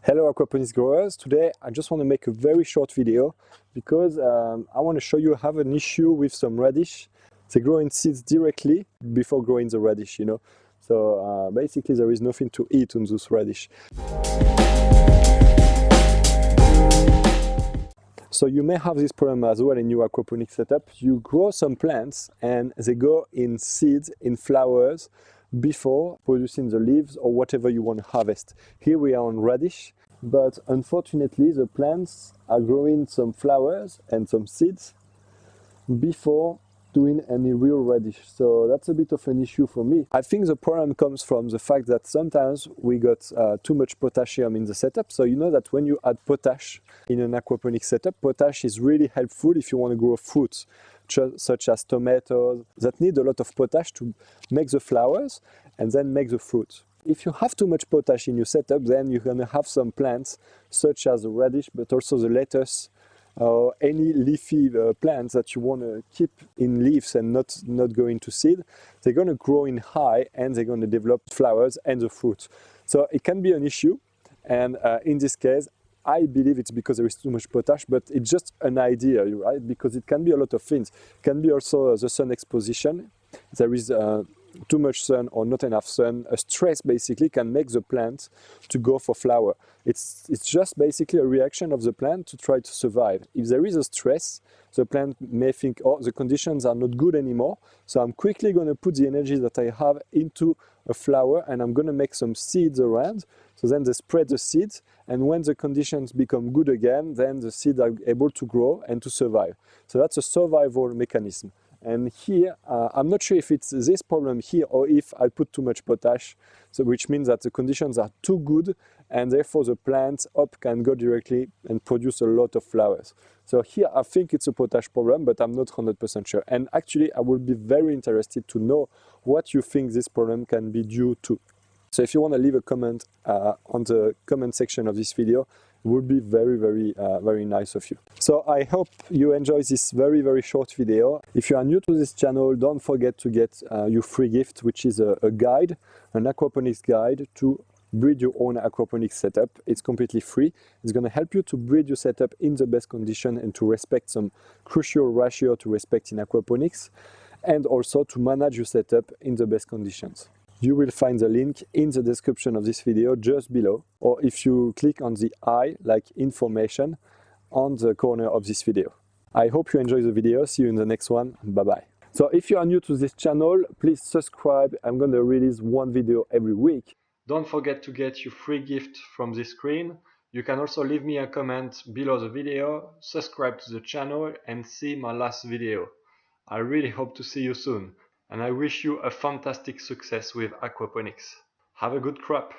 Hello aquaponics growers, today I just want to make a very short video because I want to show you I have an issue with some radish. They grow in seeds directly before growing the radish, you know. So basically there is nothing to eat on those radish. So you may have this problem as well in your aquaponics setup. You grow some plants and they go in seeds, in flowers, before producing the leaves or whatever you want to harvest. Here we are on radish, but unfortunately the plants are growing some flowers and some seeds before doing any real radish. So that's a bit of an issue for me. I think the problem comes from the fact that sometimes we got too much potassium in the setup. So you know that when you add potash in an aquaponics setup, potash is really helpful if you want to grow fruits such as tomatoes that need a lot of potash to make the flowers and then make the fruit. If you have too much potash in your setup, then you're going to have some plants such as the radish, but also the lettuce, or any leafy plants that you want to keep in leaves and not go into seed. They're going to grow in high and they're going to develop flowers and the fruit. So it can be an issue, and in this case I believe it's because there is too much potash, but it's just an idea, right? Because it can be a lot of things. It can be also the sun exposition. There is too much sun or not enough sun. A stress basically can make the plant to go for flower. It's just basically a reaction of the plant to try to survive. If there is a stress, the plant may think, oh, the conditions are not good anymore, so I'm quickly going to put the energy that I have into a flower and I'm going to make some seeds around. So then they spread the seeds, and when the conditions become good again, then the seeds are able to grow and to survive. So that's a survival mechanism. And here, I'm not sure if it's this problem here or if I put too much potash, so which means that the conditions are too good and therefore the plant can go directly and produce a lot of flowers. So here I think it's a potash problem, but I'm not 100% sure. And actually I would be very interested to know what you think this problem can be due to. So if you want to leave a comment on the comment section of this video, it would be very nice of you. So I hope you enjoy this very short video. If you are new to this channel, don't forget to get your free gift, which is a guide, an aquaponics guide to breed your own aquaponics setup. It's completely free. It's going to help you to breed your setup in the best condition and to respect some crucial ratio to respect in aquaponics, and also to manage your setup in the best conditions. You will find the link in the description of this video just below, or if you click on the I, like information, on the corner of this video. I hope you enjoy the video. See you in the next one. Bye bye. So if you are new to this channel, please subscribe. I'm going to release one video every week. Don't forget to get your free gift from this screen. You can also leave me a comment below the video, subscribe to the channel and see my last video. I really hope to see you soon. And I wish you a fantastic success with aquaponics. Have a good crop!